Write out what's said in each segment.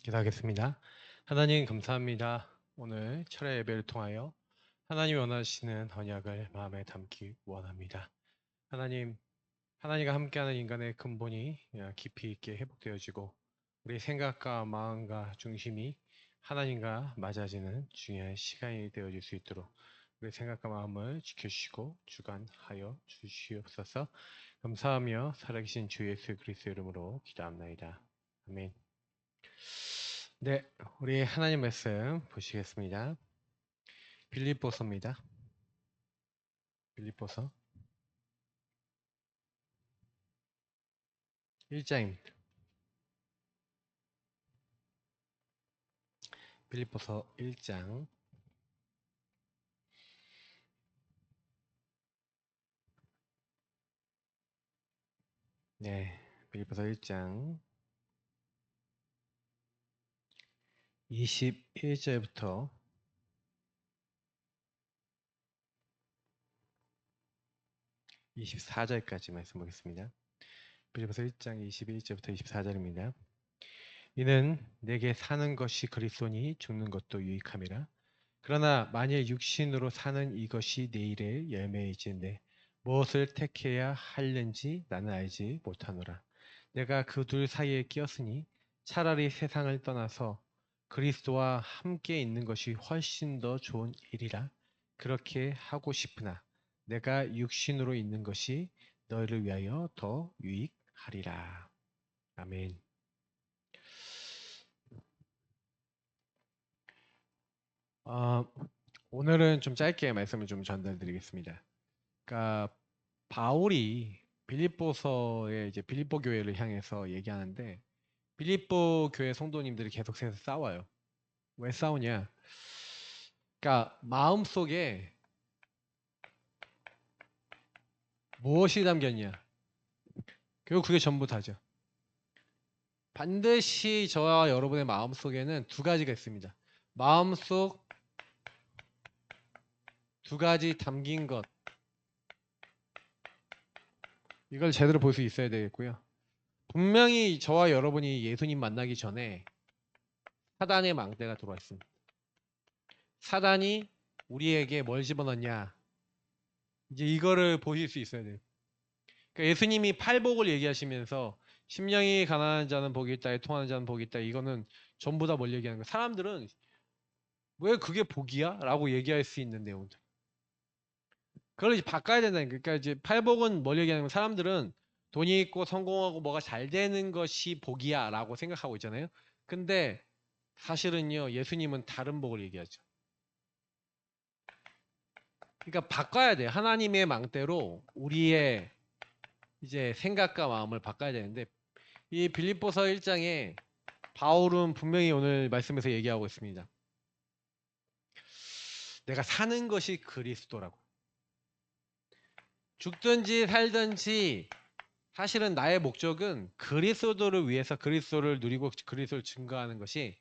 기도하겠습니다. 하나님 감사합니다. 오늘 철의 예배를 통하여 하나님이 원하시는 언약을 마음에 담기 원합니다. 하나님, 하나님과 함께하는 인간의 근본이 깊이 있게 회복되어지고 우리 생각과 마음과 중심이 하나님과 맞아지는 중요한 시간이 되어질 수 있도록 우리 생각과 마음을 지켜주시고 주관하여 주시옵소서. 감사하며 살아계신 주 예수 그리스도의 이름으로 기도합나이다. 아멘. 네, 우리 하나님 말씀 보시겠습니다. 빌립보서입니다. 빌립보서 1장입니다. 빌립보서 1장 네, 빌립보서 1장 21절부터 24절까지 말씀 보겠습니다. 빌립보서 1장 21절부터 24절입니다. 이는 내게 사는 것이 그리스도니 죽는 것도 유익함이라. 그러나 만일 육신으로 사는 이것이 내일의 열매이지인데 무엇을 택해야 할는지 나는 알지 못하노라. 내가 그 둘 사이에 끼었으니 차라리 세상을 떠나서 그리스도와 함께 있는 것이 훨씬 더 좋은 일이라. 그렇게 하고 싶으나 내가 육신으로 있는 것이 너희를 위하여 더 유익하리라. 아멘. 오늘은 좀 짧게 말씀을 좀 전달드리겠습니다. 그러니까 바울이 빌립보서에 이제 빌립보 교회를 향해서 얘기하는데 빌립보 교회 성도님들이 계속해서 싸워요. 왜 싸우냐? 그러니까 마음속에 무엇이 담겼냐? 결국 그게 전부 다죠. 반드시 저와 여러분의 마음속에는 두 가지가 있습니다. 마음속 두 가지 담긴 것. 이걸 제대로 볼 수 있어야 되겠고요. 분명히 저와 여러분이 예수님 만나기 전에 사단의 망대가 들어와 있습니다. 사단이 우리에게 뭘 집어넣냐? 이제 이거를 보실 수 있어야 돼요. 그러니까 예수님이 팔복을 얘기하시면서 심령이 가난한 자는 복이 있다, 통하는 자는 복이 있다. 이거는 전부 다 뭘 얘기하는 거예요? 사람들은 왜 그게 복이야? 라고 얘기할 수 있는 내용들. 그걸 이제 바꿔야 된다는 거예요. 그러니까 이제 팔복은 뭘 얘기하는 거예요? 사람들은 돈이 있고 성공하고 뭐가 잘 되는 것이 복이야 라고 생각하고 있잖아요. 근데 사실은요, 예수님은 다른 복을 얘기하죠. 그러니까 바꿔야 돼요. 하나님의 망대로 우리의 이제 생각과 마음을 바꿔야 되는데 이 빌립보서 1장에 바울은 분명히 오늘 말씀에서 얘기하고 있습니다. 내가 사는 것이 그리스도라고. 죽든지 살든지 사실은 나의 목적은 그리스도를 위해서 그리스도를 누리고 그리스도를 증거하는 것이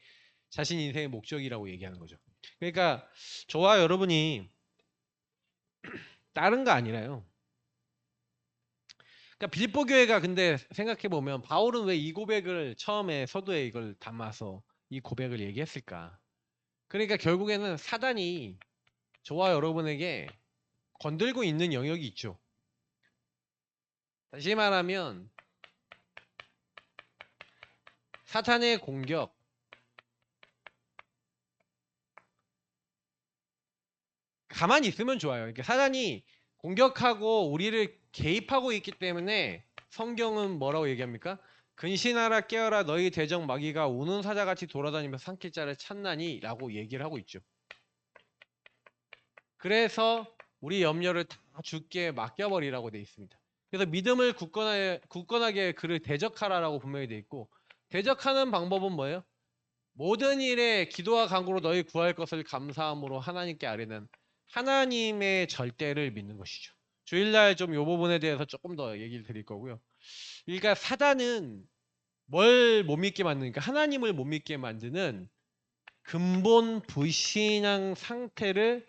자신 인생의 목적이라고 얘기하는 거죠. 그러니까 저와 여러분이 다른 거 아니라요. 그러니까 빌립보 교회가 근데 생각해 보면 바울은 왜 이 고백을 처음에 서두에 이걸 담아서 이 고백을 얘기했을까? 그러니까 결국에는 사단이 저와 여러분에게 건들고 있는 영역이 있죠. 다시 말하면 사탄의 공격, 가만히 있으면 좋아요. 그러니까 사단이 공격하고 우리를 개입하고 있기 때문에 성경은 뭐라고 얘기합니까? 근신하라 깨어라 너희 대적 마귀가 우는 사자같이 돌아다니며 삼킬 자를 찾나니 라고 얘기를 하고 있죠. 그래서 우리 염려를 다 주께 맡겨버리라고 돼 있습니다. 그래서 믿음을 굳건하게 그를 대적하라라고 분명히 돼 있고 대적하는 방법은 뭐예요? 모든 일에 기도와 간구로 너희 구할 것을 감사함으로 하나님께 아뢰는 하나님의 절대를 믿는 것이죠. 주일날 좀 이 부분에 대해서 조금 더 얘기를 드릴 거고요. 그러니까 사단은 뭘 못 믿게 만드니까 하나님을 못 믿게 만드는 근본 불신앙 상태를,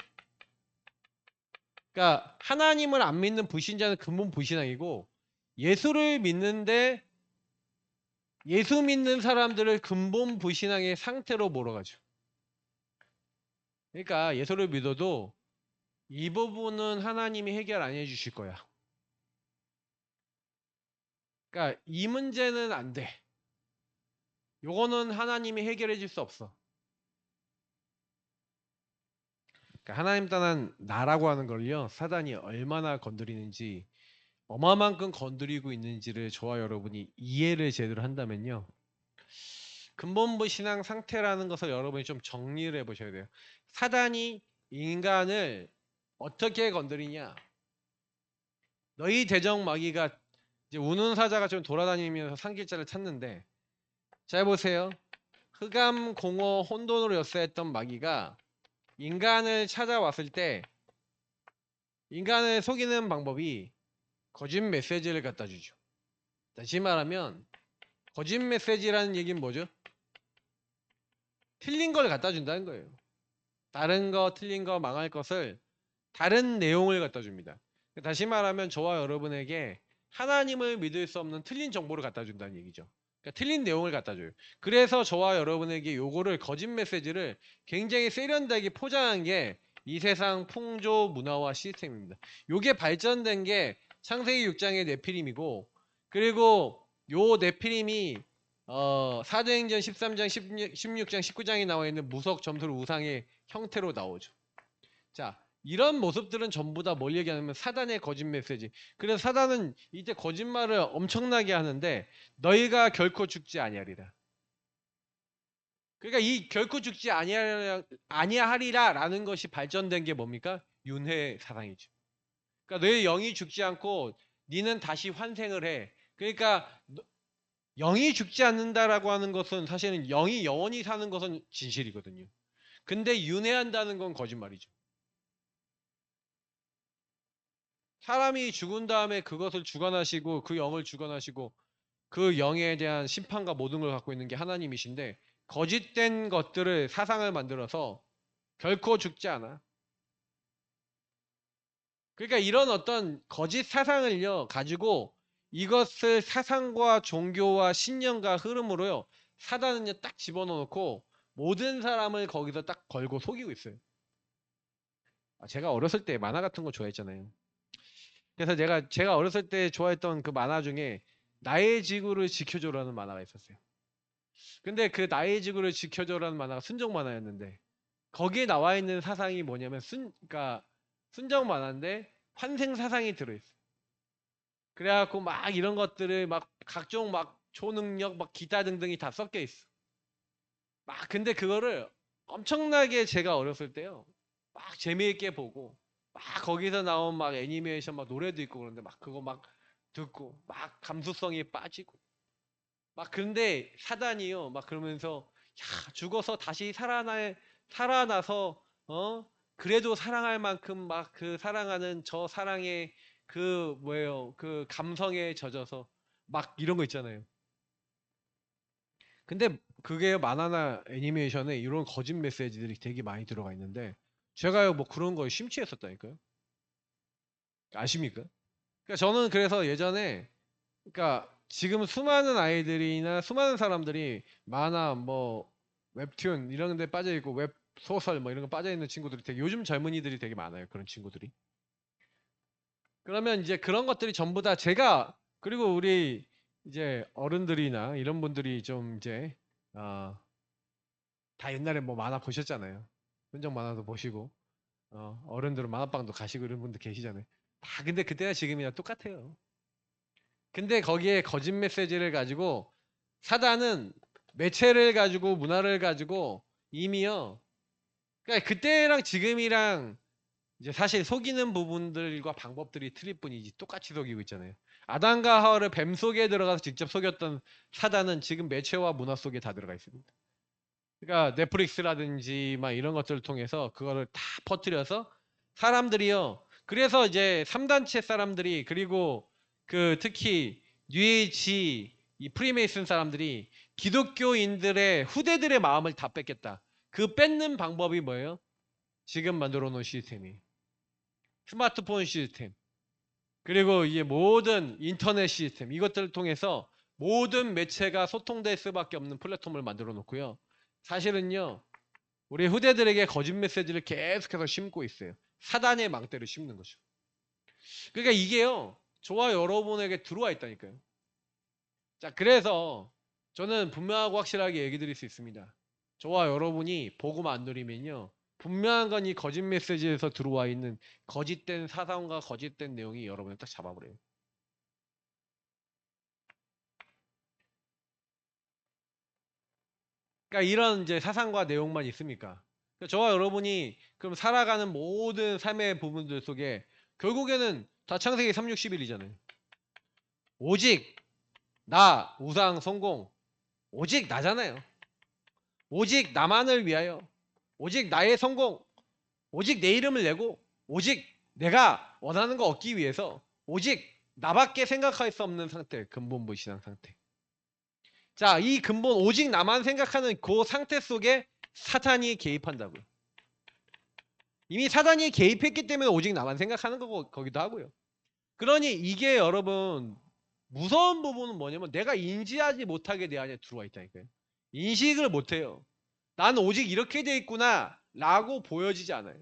그러니까 하나님을 안 믿는 불신자는 근본 불신앙이고 예수를 믿는데 예수 믿는 사람들을 근본 불신앙의 상태로 몰아가죠. 그러니까 예수를 믿어도 이 부분은 하나님이 해결 안 해주실 거야. 그러니까 이 문제는 안 돼. 요거는 하나님이 해결해 줄 수 없어. 그러니까 하나님 떠난 나라고 하는 걸요, 사단이 얼마나 건드리는지, 어마만큼 건드리고 있는지를 저와 여러분이 이해를 제대로 한다면요, 근본부 신앙 상태라는 것을 여러분이 좀 정리를 해보셔야 돼요. 사단이 인간을 어떻게 건드리냐? 너희 대적 마귀가 이제 우는 사자가 좀 돌아다니면서 산길자를 찾는데, 잘 보세요. 흑암, 공허, 혼돈으로 역사했던 마귀가 인간을 찾아왔을 때 인간을 속이는 방법이 거짓 메시지를 갖다 주죠. 다시 말하면 거짓 메시지라는 얘기는 뭐죠? 틀린 걸 갖다 준다는 거예요. 다른 거, 틀린 거, 망할 것을 다른 내용을 갖다 줍니다. 다시 말하면 저와 여러분에게 하나님을 믿을 수 없는 틀린 정보를 갖다 준다는 얘기죠. 그러니까 틀린 내용을 갖다 줘요. 그래서 저와 여러분에게 요거를 거짓 메시지를 굉장히 세련되게 포장한 게 이 세상 풍조 문화와 시스템입니다. 요게 발전된 게 창세기 6장의 네피림이고, 그리고 요 네피림이 사도행전 13장, 16장, 19장에 나와 있는 무석, 점술, 우상의 형태로 나오죠. 자, 이런 모습들은 전부 다 뭘 얘기하냐면 사단의 거짓 메시지. 그래서 사단은 이때 거짓말을 엄청나게 하는데 너희가 결코 죽지 아니하리라. 그러니까 이 결코 죽지 아니하리라라는 것이 발전된 게 뭡니까? 윤회 사상이죠. 그러니까 너희 영이 죽지 않고 니는 다시 환생을 해. 그러니까 영이 죽지 않는다라고 하는 것은 사실은 영이 영원히 사는 것은 진실이거든요. 근데 윤회한다는 건 거짓말이죠. 사람이 죽은 다음에 그것을 주관하시고 그 영을 주관하시고 그 영에 대한 심판과 모든 걸 갖고 있는 게 하나님이신데, 거짓된 것들을 사상을 만들어서 결코 죽지 않아. 그러니까 이런 어떤 거짓 사상을요 가지고 이것을 사상과 종교와 신념과 흐름으로요 사단은요 딱 집어넣고 모든 사람을 거기서 딱 걸고 속이고 있어요. 제가 어렸을 때 만화 같은 거 좋아했잖아요. 그래서 제가 어렸을 때 좋아했던 그 만화 중에 나의 지구를 지켜줘라는 만화가 있었어요. 근데 그 나의 지구를 지켜줘라는 만화가 순정 만화였는데 거기에 나와 있는 사상이 뭐냐면 그러니까 순정 만화인데 환생 사상이 들어있어. 그래갖고 막 이런 것들을 막 각종 막 초능력 막 기타 등등이 다 섞여 있어. 막 근데 그거를 엄청나게 제가 어렸을 때요 막 재미있게 보고 막 거기서 나온 막 애니메이션 막 노래도 있고 그런데 막 그거 막 듣고 막 감수성이 빠지고 막 근데 사단이요 막 그러면서 야 죽어서 다시 살아나서 그래도 사랑할 만큼 막 그 사랑하는 저 사랑의 그 뭐예요 그 감성에 젖어서 막 이런 거 있잖아요. 근데 그게 만화나 애니메이션에 이런 거짓 메시지들이 되게 많이 들어가 있는데 제가요 뭐 그런 거에 심취했었다니까요. 아십니까? 그러니까 저는 그래서 예전에 그러니까 지금 수많은 아이들이나 수많은 사람들이 만화 뭐 웹툰 이런 데 빠져 있고 웹 소설 뭐 이런 거 빠져 있는 친구들이 되게 요즘 젊은이들이 되게 많아요. 그런 친구들이. 그러면 이제 그런 것들이 전부 다 제가 그리고 우리 이제 어른들이나 이런 분들이 좀 이제 어, 다 옛날에 뭐 만화 보셨잖아요. 순정 만화도 보시고 어른들은 만화방도 가시고 이런 분들 계시잖아요. 다 근데 그때나 지금이나 똑같아요. 근데 거기에 거짓 메시지를 가지고 사단은 매체를 가지고 문화를 가지고 이미요. 그러니까 그때랑 지금이랑 이제 사실 속이는 부분들과 방법들이 틀릴 뿐이지 똑같이 속이고 있잖아요. 아담과 하와를 뱀 속에 들어가서 직접 속였던 사단은 지금 매체와 문화 속에 다 들어가 있습니다. 그러니까 넷플릭스라든지 막 이런 것들을 통해서 그거를 다 퍼뜨려서 사람들이요. 그래서 이제 3단체 사람들이 그리고 그 특히 뉴에이지 이 프리메이슨 사람들이 기독교인들의 후대들의 마음을 다 뺏겠다. 그 뺏는 방법이 뭐예요? 지금 만들어 놓은 시스템이 스마트폰 시스템 그리고 이게 모든 인터넷 시스템 이것들을 통해서 모든 매체가 소통될 수밖에 없는 플랫폼을 만들어 놓고요. 사실은요. 우리 후대들에게 거짓 메시지를 계속해서 심고 있어요. 사단의 망대를 심는 거죠. 그러니까 이게요. 저와 여러분에게 들어와 있다니까요. 자, 그래서 저는 분명하고 확실하게 얘기 드릴 수 있습니다. 저와 여러분이 복음 안 누리면요. 분명한 건 이 거짓 메시지에서 들어와 있는 거짓된 사상과 거짓된 내용이 여러분을 딱 잡아버려요. 그러니까 이런 이제 사상과 내용만 있습니까? 그러니까 저와 여러분이 그럼 살아가는 모든 삶의 부분들 속에 결국에는 다 창세기 361이잖아요. 오직 나, 우상, 성공. 오직 나잖아요. 오직 나만을 위하여. 오직 나의 성공. 오직 내 이름을 내고. 오직 내가 원하는 거 얻기 위해서. 오직 나밖에 생각할 수 없는 상태. 근본무신앙 상태. 자, 이 근본 오직 나만 생각하는 그 상태 속에 사탄이 개입한다고요. 이미 사단이 개입했기 때문에 오직 나만 생각하는 거기도 하고요. 그러니 이게 여러분 무서운 부분은 뭐냐면 내가 인지하지 못하게 내 안에 들어와 있다니까요. 인식을 못해요. 난 오직 이렇게 돼 있구나 라고 보여지지 않아요.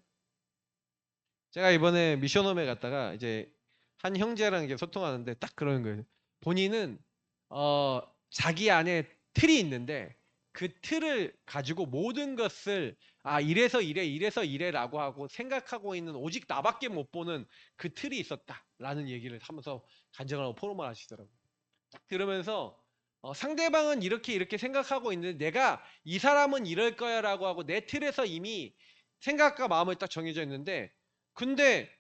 제가 이번에 미션홈에 갔다가 이제 한 형제랑 이제 소통하는데 딱 그러는 거예요. 본인은 자기 안에 틀이 있는데 그 틀을 가지고 모든 것을 이래서 이래 이래서 이래라고 하고 생각하고 있는 오직 나밖에 못 보는 그 틀이 있었다라는 얘기를 하면서 간증하고 포럼을 하시더라고요. 딱 들으면서 상대방은 이렇게 생각하고 있는데 내가 이 사람은 이럴 거야라고 하고 내 틀에서 이미 생각과 마음을 딱 정해져 있는데 근데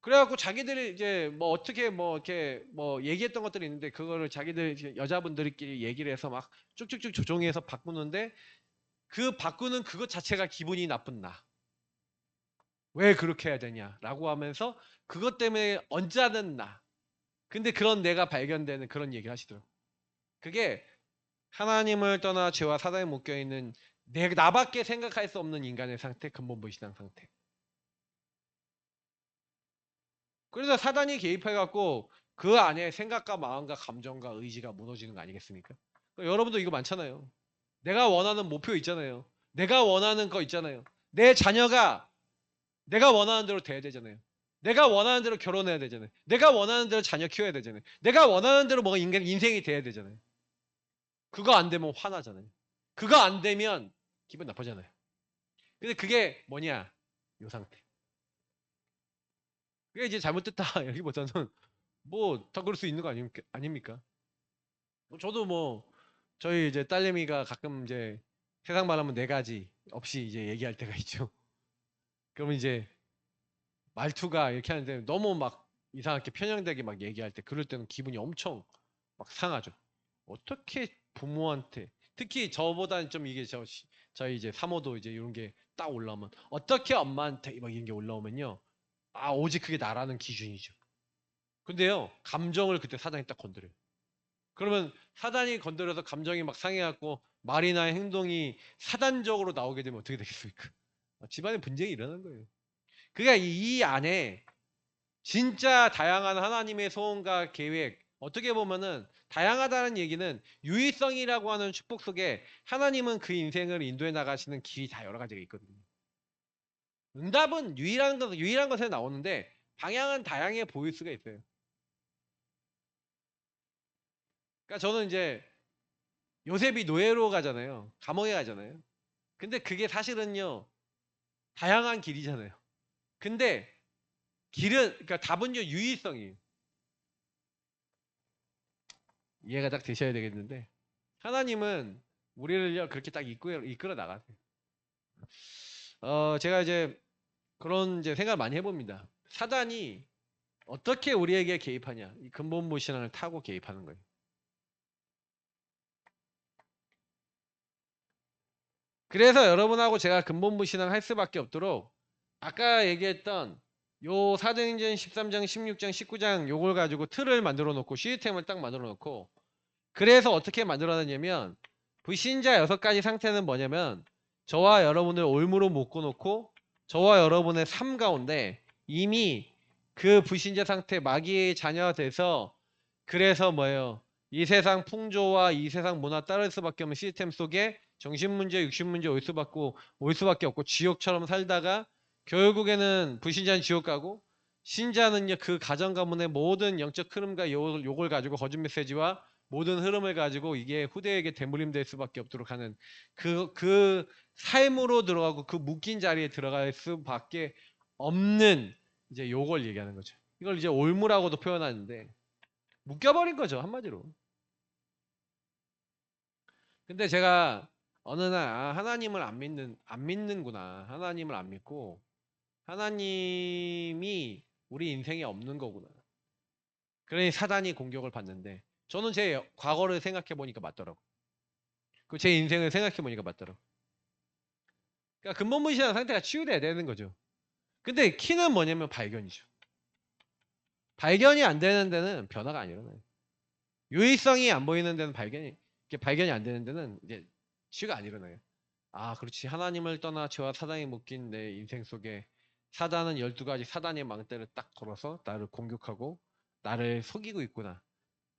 그래갖고 자기들이 이제 뭐 어떻게 뭐 이렇게 뭐 얘기했던 것들이 있는데 그거를 자기들 여자분들끼리 얘기를 해서 막 쭉쭉쭉 조정해서 바꾸는데 그 바꾸는 그것 자체가 기분이 나쁜 나. 왜 그렇게 해야 되냐라고 하면서 그것 때문에 언짢은 나. 근데 그런 내가 발견되는 그런 얘기를 하시더라고요. 그게 하나님을 떠나 죄와 사단에 묶여 있는 나밖에 생각할 수 없는 인간의 상태, 근본불신앙 상태. 그래서 사단이 개입해갖고 그 안에 생각과 마음과 감정과 의지가 무너지는 거 아니겠습니까? 그러니까 여러분도 이거 많잖아요. 내가 원하는 목표 있잖아요. 내가 원하는 거 있잖아요. 내 자녀가 내가 원하는 대로 돼야 되잖아요. 내가 원하는 대로 결혼해야 되잖아요. 내가 원하는 대로 자녀 키워야 되잖아요. 내가 원하는 대로 뭔가 인생이 돼야 되잖아요. 그거 안 되면 화나잖아요. 그거 안 되면 기분 나쁘잖아요. 근데 그게 뭐냐? 요 상태. 그게 이제 잘못됐다 여기보다는 뭐 다 그럴 수 있는 거 아닙니까? 저도 뭐 저희 이제 딸내미가 가끔 이제 세상 말하면 네 가지 없이 이제 얘기할 때가 있죠. 그러면 이제 말투가 이렇게 하는데 너무 막 이상하게 편향되게 막 얘기할 때 그럴 때는 기분이 엄청 막 상하죠. 어떻게 부모한테 특히 저보다는 좀 이게 저희 이제 사모도 이제 이런 게 딱 올라오면 어떻게 엄마한테 막 이런 게 올라오면요. 오직 그게 나라는 기준이죠. 근데요 감정을 그때 사단이 딱 건드려요. 그러면 사단이 건드려서 감정이 막 상해갖고 말이나 행동이 사단적으로 나오게 되면 어떻게 되겠습니까? 집안에 분쟁이 일어나는 거예요. 그러니까 이 안에 진짜 다양한 하나님의 소원과 계획 어떻게 보면은 다양하다는 얘기는 유의성이라고 하는 축복 속에 하나님은 그 인생을 인도해 나가시는 길이 다 여러 가지가 있거든요. 응답은 유일한 것에 나오는데 방향은 다양해 보일 수가 있어요. 그러니까 저는 이제 요셉이 노예로 가잖아요. 감옥에 가잖아요. 근데 그게 사실은요. 다양한 길이잖아요. 근데 그러니까 답은요. 유의성이에요. 이해가 딱 되셔야 되겠는데 하나님은 우리를요. 그렇게 딱 이끌어 나가세요. 제가 이제 그런 이제 생각을 많이 해봅니다. 사단이 어떻게 우리에게 개입하냐. 이 근본무 신앙을 타고 개입하는 거예요. 그래서 여러분하고 제가 근본무 신앙 할 수밖에 없도록 아까 얘기했던 요 사도행전 13장, 16장, 19장 요걸 가지고 틀을 만들어 놓고 시스템을 딱 만들어 놓고 그래서 어떻게 만들어놨냐면 불신자 6가지 상태는 뭐냐면 저와 여러분을 올무로 묶어놓고 저와 여러분의 삶 가운데 이미 그 불신자 상태 마귀의 자녀가 돼서 그래서 뭐예요? 이 세상 풍조와 이 세상 문화 따를 수밖에 없는 시스템 속에 정신문제, 육신문제 올 수밖에 없고 지옥처럼 살다가 결국에는 불신자는 지옥 가고 신자는요 그 가정 가문의 모든 영적 흐름과 요걸 가지고 거짓 메시지와 모든 흐름을 가지고 이게 후대에게 대물림될 수밖에 없도록 하는 그 삶으로 들어가고 그 묶인 자리에 들어갈 수밖에 없는 이제 요걸 얘기하는 거죠. 이걸 이제 올무라고도 표현하는데 묶여버린 거죠 한마디로. 근데 제가 어느 날 하나님을 안 믿는구나. 하나님을 안 믿고 하나님이 우리 인생에 없는 거구나. 그러니 사단이 공격을 받는데 저는 제 과거를 생각해 보니까 맞더라고. 그 제 인생을 생각해 보니까 맞더라고. 그러니까 근본무시한 상태가 치유돼야 되는 거죠. 근데 키는 뭐냐면 발견이죠. 발견이 안 되는 데는 변화가 안 일어나요. 유의성이 안 보이는 데는 발견이 안 되는 데는 이제 치유가 안 일어나요. 아, 그렇지. 하나님을 떠나 죄와 사단이 묶인 내 인생 속에 사단은 12가지 사단의 망대를 딱 걸어서 나를 공격하고 나를 속이고 있구나.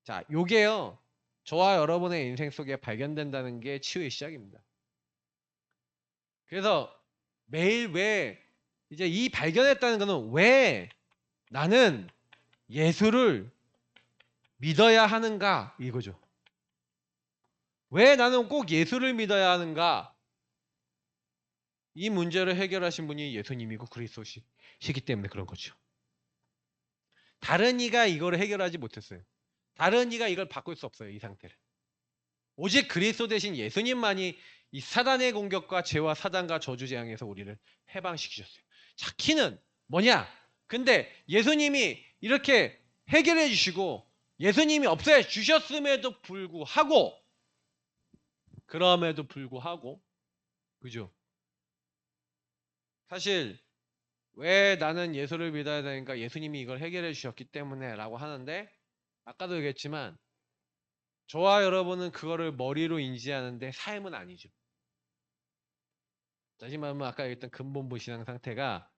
자, 요게요. 저와 여러분의 인생 속에 발견된다는 게 치유의 시작입니다. 그래서 매일 왜 이제 이 발견했다는 거는 왜 나는 예수를 믿어야 하는가 이거죠. 왜 나는 꼭 예수를 믿어야 하는가? 이 문제를 해결하신 분이 예수님이고 그리스도시기 때문에 그런 거죠. 다른 이가 이거를 해결하지 못했어요. 다른 이가 이걸 바꿀 수 없어요. 이 상태를. 오직 그리스도 대신 예수님만이 이 사단의 공격과 죄와 사단과 저주 재앙에서 우리를 해방시키셨어요. 자, 키는 뭐냐? 근데 예수님이 이렇게 해결해 주시고 예수님이 없애 주셨음에도 불구하고 그럼에도 불구하고 그죠? 사실 왜 나는 예수를 믿어야 되니까 예수님이 이걸 해결해 주셨기 때문에 라고 하는데 아까도 얘기했지만 저와 여러분은 그거를 머리로 인지하는데 삶은 아니죠. 다시 말하면 아까 얘기했던 근본부 신앙 상태가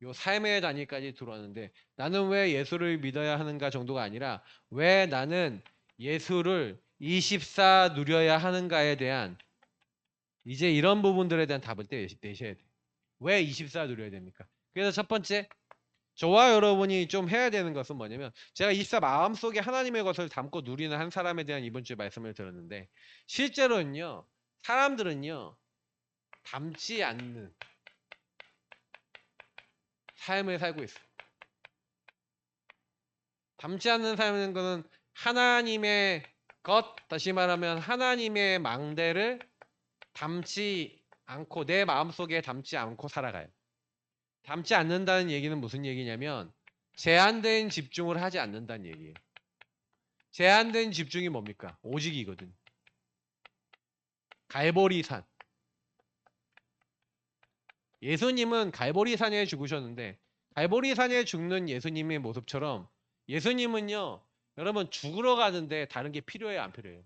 요 삶의 단위까지 들어왔는데 나는 왜 예수를 믿어야 하는가 정도가 아니라 왜 나는 예수를 24 누려야 하는가에 대한 이제 이런 부분들에 대한 답을 내셔야 돼요. 왜 24 누려야 됩니까? 그래서 첫 번째 저와 여러분이 좀 해야 되는 것은 뭐냐면 제가 24 마음속에 하나님의 것을 담고 누리는 한 사람에 대한 이번 주에 말씀을 들었는데 실제로는요 사람들은요 담지 않는 삶을 살고 있어요. 담지 않는 삶인 것은 하나님의 것 다시 말하면 하나님의 망대를 담지 않고 내 마음속에 담지 않고 살아가요. 담지 않는다는 얘기는 무슨 얘기냐면 제한된 집중을 하지 않는다는 얘기예요. 제한된 집중이 뭡니까? 오직이거든. 갈보리산. 예수님은 갈보리산에 죽으셨는데 갈보리산에 죽는 예수님의 모습처럼 예수님은요. 여러분 죽으러 가는데 다른 게 필요해요? 안 필요해요?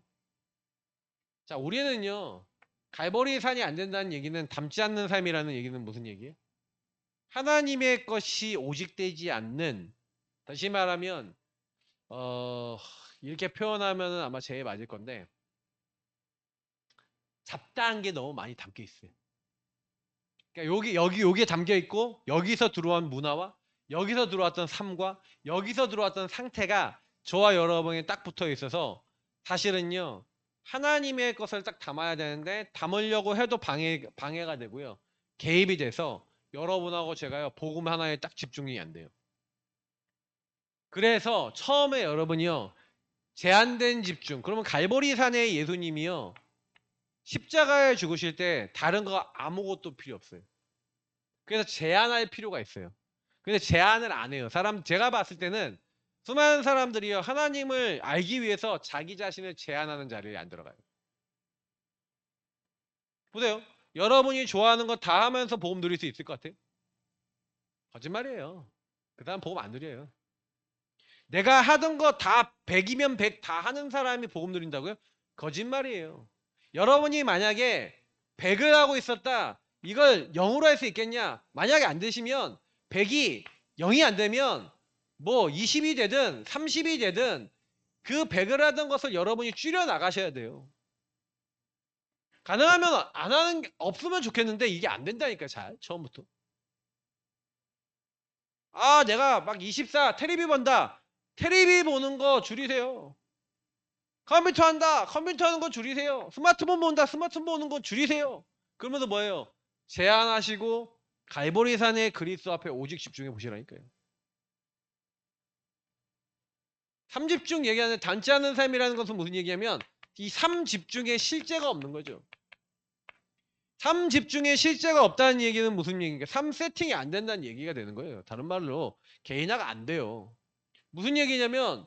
자 우리는요. 갈보리산이 안 된다는 얘기는 담지 않는 삶이라는 얘기는 무슨 얘기예요? 하나님의 것이 오직되지 않는 다시 말하면 이렇게 표현하면 아마 제일 맞을 건데 잡다한 게 너무 많이 담겨 있어요. 그러니까 여기에 담겨 있고 여기서 들어온 문화와 여기서 들어왔던 삶과 여기서 들어왔던 상태가 저와 여러분이 딱 붙어 있어서 사실은요 하나님의 것을 딱 담아야 되는데 담으려고 해도 방해가 되고요 개입이 돼서 여러분하고 제가요 복음 하나에 딱 집중이 안 돼요. 그래서 처음에 여러분이요 제한된 집중 그러면 갈보리산의 예수님이요 십자가에 죽으실 때 다른 거 아무것도 필요 없어요. 그래서 제한할 필요가 있어요. 근데 제한을 안 해요. 제가 봤을 때는 수많은 사람들이요 하나님을 알기 위해서 자기 자신을 제한하는 자리에 안 들어가요. 보세요. 여러분이 좋아하는 거 다 하면서 복음 누릴 수 있을 것 같아요? 거짓말이에요. 그 사람 복음 안 누려요. 내가 하던 거 다 100이면 100 다 하는 사람이 복음 누린다고요? 거짓말이에요. 여러분이 만약에 100을 하고 있었다. 이걸 0으로 할 수 있겠냐? 만약에 안 되시면 100이 0이 안 되면 뭐 20이 되든 30이 되든 그 배그라던 것을 여러분이 줄여 나가셔야 돼요. 가능하면 안 하는 게 없으면 좋겠는데 이게 안 된다니까 잘 처음부터. 아 내가 막 24 테레비 본다. 테레비 보는 거 줄이세요. 컴퓨터 한다. 컴퓨터 하는 거 줄이세요. 스마트폰 본다. 스마트폰 보는 거 줄이세요. 그러면서 뭐예요? 제한하시고 갈보리산의 그리스도 앞에 오직 집중해 보시라니까요. 3집중 얘기하는 닮지 않은 삶이라는 것은 무슨 얘기냐면 이 3집중에 실제가 없는 거죠. 3집중에 실제가 없다는 얘기는 무슨 얘기인가? 3세팅이 안 된다는 얘기가 되는 거예요. 다른 말로 개인화가 안 돼요. 무슨 얘기냐면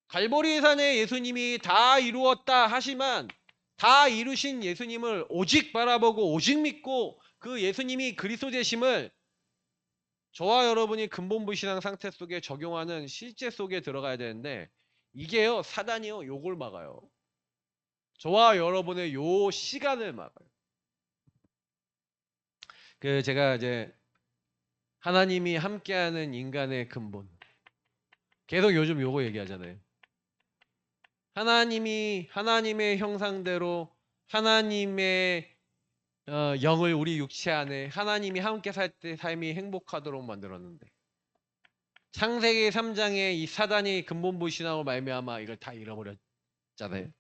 갈보리산의 예수님이 다 이루었다 하지만 다 이루신 예수님을 오직 바라보고 오직 믿고 그 예수님이 그리스도 되심을 저와 여러분이 근본불신앙 상태 속에 적용하는 실제 속에 들어가야 되는데 이게요 사단이요 요걸 막아요. 저와 여러분의 요 시간을 막아요. 그 제가 이제 하나님이 함께하는 인간의 근본 계속 요즘 요거 얘기하잖아요. 하나님이 하나님의 형상대로 하나님의 영을 우리 육체 안에 하나님이 함께 살 때 삶이 행복하도록 만들었는데 창세기 3장에 이 사단이 근본불신앙으로 말미암아 이걸 다 잃어버렸잖아요.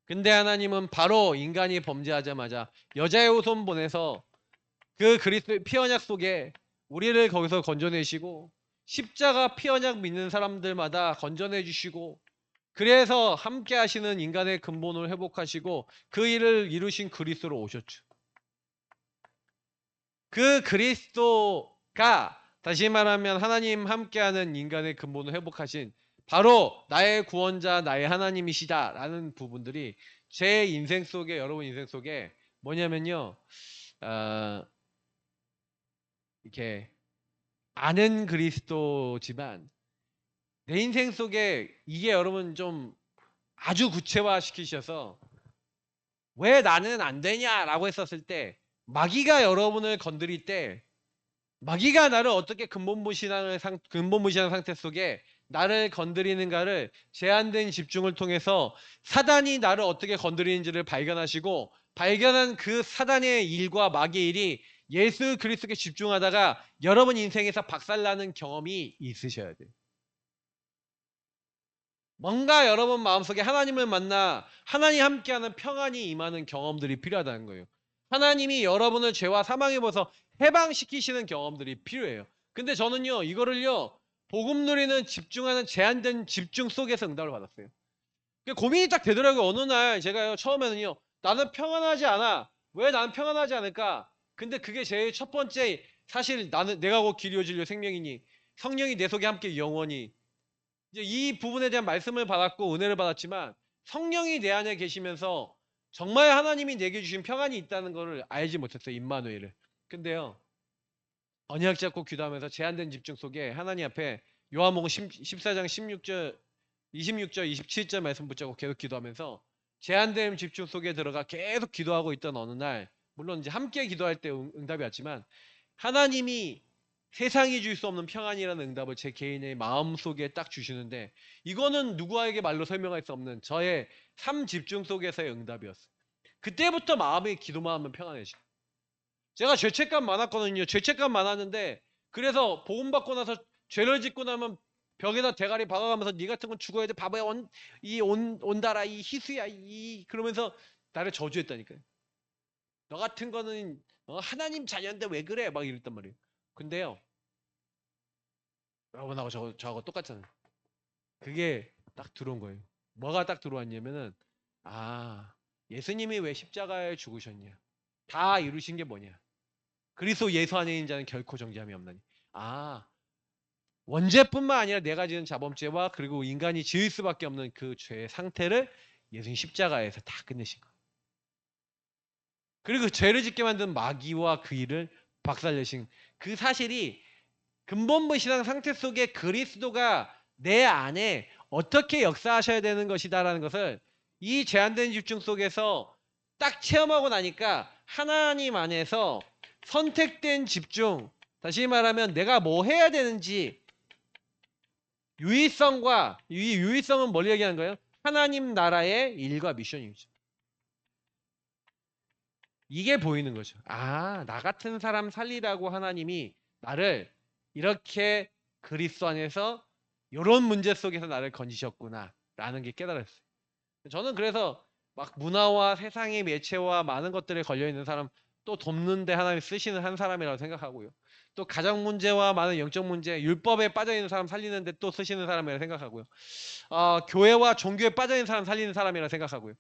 근데 하나님은 바로 인간이 범죄하자마자 여자의 후손 보내서 그 그리스도의 피언약 속에 우리를 거기서 건져내시고 십자가 피언약 믿는 사람들마다 건져내 주시고 그래서 함께 하시는 인간의 근본을 회복하시고 그 일을 이루신 그리스도로 오셨죠. 그 그리스도가 다시 말하면 하나님 함께하는 인간의 근본을 회복하신 바로 나의 구원자 나의 하나님이시다라는 부분들이 제 인생 속에 여러분 인생 속에 뭐냐면요. 이렇게 아는 그리스도지만 내 인생 속에 이게 여러분 좀 아주 구체화 시키셔서 왜 나는 안 되냐라고 했었을 때 마귀가 여러분을 건드릴 때 마귀가 나를 어떻게 근본무시하는 상태 속에 나를 건드리는가를 제한된 집중을 통해서 사단이 나를 어떻게 건드리는지를 발견하시고 발견한 그 사단의 일과 마귀의 일이 예수 그리스도께 집중하다가 여러분 인생에서 박살나는 경험이 있으셔야 돼요. 뭔가 여러분 마음속에 하나님을 만나 하나님 함께하는 평안이 임하는 경험들이 필요하다는 거예요. 하나님이 여러분을 죄와 사망에 벗어 해방시키시는 경험들이 필요해요. 근데 저는요 이거를요 복음 누리는 집중하는 제한된 집중 속에서 응답을 받았어요. 고민이 딱 되더라고요. 어느 날 제가요 처음에는요 나는 평안하지 않아. 왜 나는 평안하지 않을까? 근데 그게 제일 첫 번째 사실 나는 내가 곧 길이요 진리요 생명이니 성령이 내 속에 함께 영원히 이제 이 부분에 대한 말씀을 받았고 은혜를 받았지만 성령이 내 안에 계시면서 정말 하나님이 내게 주신 평안이 있다는 것을 알지 못했어요. 임마누엘을. 근데요. 언약 잡고 기도하면서 제한된 집중 속에 하나님 앞에 요한복음 14장 16절 26절 27절 말씀 붙잡고 계속 기도하면서 제한된 집중 속에 들어가 계속 기도하고 있던 어느 날 물론 이제 함께 기도할 때 응답이 왔지만 하나님이 세상이 줄 수 없는 평안이라는 응답을 제 개인의 마음속에 딱 주시는데 이거는 누구에게 말로 설명할 수 없는 저의 삶 집중 속에서의 응답이었어요. 그때부터 마음의 기도만 하면 평안해지고 제가 죄책감 많았거든요. 죄책감 많았는데 그래서 복음 받고 나서 죄를 짓고 나면 벽에다 대가리 박아가면서 네 같은 건 죽어야 돼. 바보야 온다라 이 희수야 이 그러면서 나를 저주했다니까요. 너 같은 거는 하나님 자녀인데 왜 그래? 막 이랬단 말이에요. 근데요. 여러분하고 저하고 똑같잖아요. 그게 딱 들어온 거예요. 뭐가 딱 들어왔냐면은 예수님이 왜 십자가에 죽으셨냐? 다 이루신 게 뭐냐? 그리스도 예수 안에 있는 자는 결코 정죄함이 없나니. 원죄뿐만 아니라 내가 지은 자범죄와 그리고 인간이 지을 수밖에 없는 그 죄의 상태를 예수님 십자가에서 다 끝내신 거예요. 그리고 죄를 짓게 만든 마귀와 그 일을 박살내신 그 사실이 근본부 신앙 상태 속에 그리스도가 내 안에 어떻게 역사하셔야 되는 것이다라는 것을 이 제한된 집중 속에서 딱 체험하고 나니까 하나님 안에서 선택된 집중, 다시 말하면 내가 뭐 해야 되는지 유의성과 이 유의성은 뭘 얘기하는 거예요? 하나님 나라의 일과 미션이죠. 이게 보이는 거죠. 아, 나 같은 사람 살리라고 하나님이 나를 이렇게 그리스도 안에서 이런 문제 속에서 나를 건지셨구나 라는 게 깨달았어요. 저는 그래서 막 문화와 세상의 매체와 많은 것들에 걸려있는 사람 또 돕는데 하나님 쓰시는 한 사람이라고 생각하고요. 또 가정 문제와 많은 영적 문제, 율법에 빠져있는 사람 살리는데 또 쓰시는 사람이라고 생각하고요. 교회와 종교에 빠져있는 사람 살리는 사람이라 생각하고요.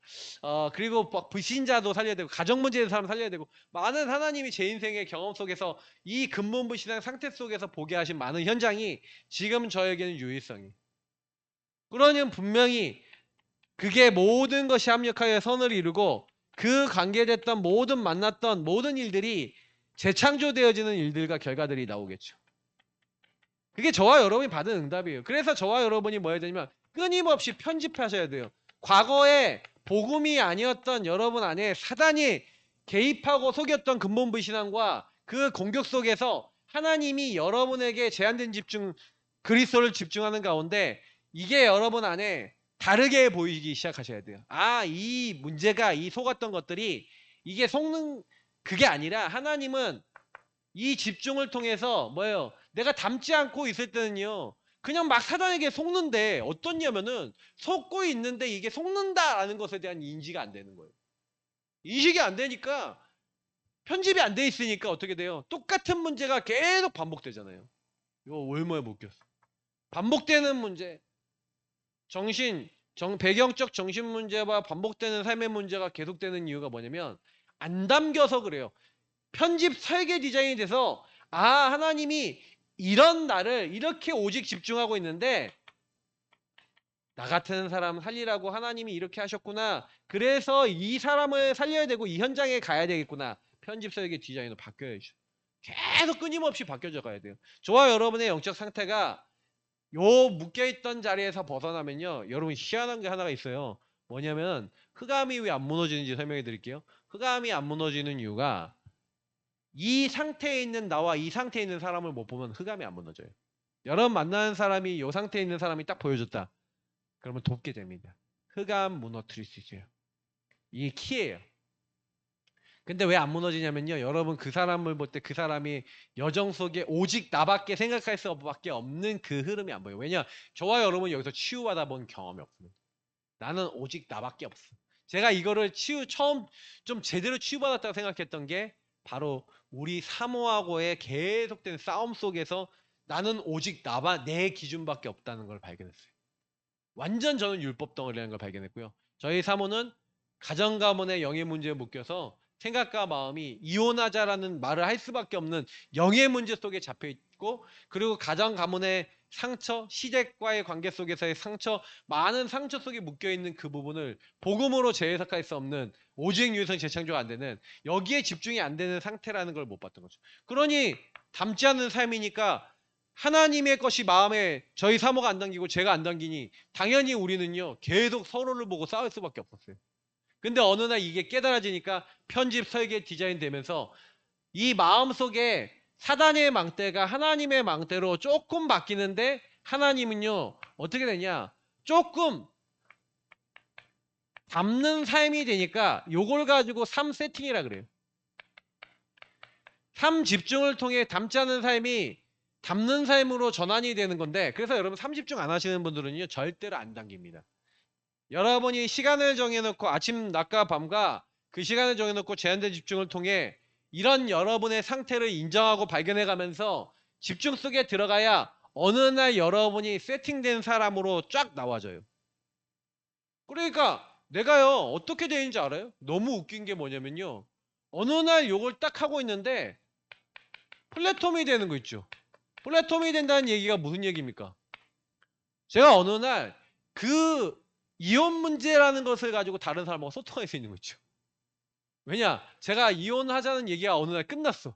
그리고 막 불신자도 살려야 되고 가정 문제 있는 사람 살려야 되고 많은 하나님이 제 인생의 경험 속에서 이 근본부 신앙 상태 속에서 보게 하신 많은 현장이 지금 저에게는 유일성이. 그러니 분명히 그게 모든 것이 합력하여 선을 이루고 그 관계됐던 모든 만났던 모든 일들이 재창조되어지는 일들과 결과들이 나오겠죠. 그게 저와 여러분이 받은 응답이에요. 그래서 저와 여러분이 뭐 해야 되냐면 끊임없이 편집하셔야 돼요. 과거에 복음이 아니었던 여러분 안에 사단이 개입하고 속였던 근본부 신앙과 그 공격 속에서 하나님이 여러분에게 제한된 집중, 그리스도를 집중하는 가운데 이게 여러분 안에 다르게 보이기 시작하셔야 돼요. 아, 이 문제가 이 속았던 것들이 이게 속는 그게 아니라 하나님은 이 집중을 통해서 뭐예요? 내가 담지 않고 있을 때는요. 그냥 막 사단에게 속는데 어떻냐면은 속고 있는데 이게 속는다라는 것에 대한 인지가 안 되는 거예요. 인식이 안 되니까 편집이 안 돼 있으니까 어떻게 돼요? 똑같은 문제가 계속 반복되잖아요. 이거 얼마나 못 꼈어. 반복되는 문제, 배경적 정신 문제와 반복되는 삶의 문제가 계속되는 이유가 뭐냐면 안 담겨서 그래요. 편집 설계 디자인이 돼서 하나님이 이런 나를 이렇게 오직 집중하고 있는데 나 같은 사람 살리라고 하나님이 이렇게 하셨구나. 그래서 이 사람을 살려야 되고 이 현장에 가야 되겠구나. 편집 설계 디자인도 바뀌어야죠. 계속 끊임없이 바뀌어져 가야 돼요. 저와 여러분의 영적 상태가 요 묶여있던 자리에서 벗어나면요. 여러분 희한한 게 하나가 있어요. 뭐냐면 흑암이 왜 안 무너지는지 설명해 드릴게요. 흑암이 안 무너지는 이유가 이 상태에 있는 나와 이 상태에 있는 사람을 못 보면 흑암이 안 무너져요. 여러분 만나는 사람이 이 상태에 있는 사람이 딱 보여줬다. 그러면 돕게 됩니다. 흑암 무너뜨릴 수 있어요. 이게 키예요. 근데 왜 안 무너지냐면요. 여러분 그 사람을 볼 때 그 사람이 여정 속에 오직 나밖에 생각할 수밖에 없는 그 흐름이 안 보여요. 왜냐? 저와 여러분 여기서 치유받아 본 경험이 없습니다. 나는 오직 나밖에 없어. 제가 이거를 처음 좀 제대로 치유받았다고 생각했던 게 바로 우리 사모하고의 계속된 싸움 속에서 나는 오직 내 기준밖에 없다는 걸 발견했어요. 완전 저는 율법 덩어리라는 걸 발견했고요. 저희 사모는 가정 가문의 영의 문제에 묶여서 생각과 마음이 이혼하자라는 말을 할 수밖에 없는 영의 문제 속에 잡혀 있고, 그리고 가정 가문의 상처, 시댁과의 관계 속에서의 상처, 많은 상처 속에 묶여 있는 그 부분을 복음으로 재해석할 수 없는, 오직 유해성 재창조가 안 되는, 여기에 집중이 안 되는 상태라는 걸 못 봤던 거죠. 그러니 담지 않는 삶이니까 하나님의 것이 마음에 저희 사모가 안 당기고 제가 안 당기니 당연히 우리는요 계속 서로를 보고 싸울 수밖에 없었어요. 근데 어느 날 이게 깨달아지니까 편집 설계 디자인 되면서 이 마음속에 사단의 망대가 하나님의 망대로 조금 바뀌는데, 하나님은요 어떻게 되냐, 조금 담는 삶이 되니까 요걸 가지고 삶 세팅이라 그래요. 삶 집중을 통해 담지 않은 삶이 담는 삶으로 전환이 되는 건데, 그래서 여러분 삶 집중 안 하시는 분들은요 절대로 안 당깁니다. 여러분이 시간을 정해놓고 아침 낮과 밤과 그 시간을 정해놓고 제한된 집중을 통해 이런 여러분의 상태를 인정하고 발견해가면서 집중 속에 들어가야 어느 날 여러분이 세팅된 사람으로 쫙 나와져요. 그러니까 내가요 어떻게 되는지 알아요? 너무 웃긴 게 뭐냐면요, 어느 날 요걸 딱 하고 있는데 플랫폼이 되는 거 있죠. 플랫폼이 된다는 얘기가 무슨 얘기입니까? 제가 어느 날 그 이혼 문제라는 것을 가지고 다른 사람하고 소통할 수 있는 거 있죠. 왜냐? 제가 이혼하자는 얘기가 어느 날 끝났어.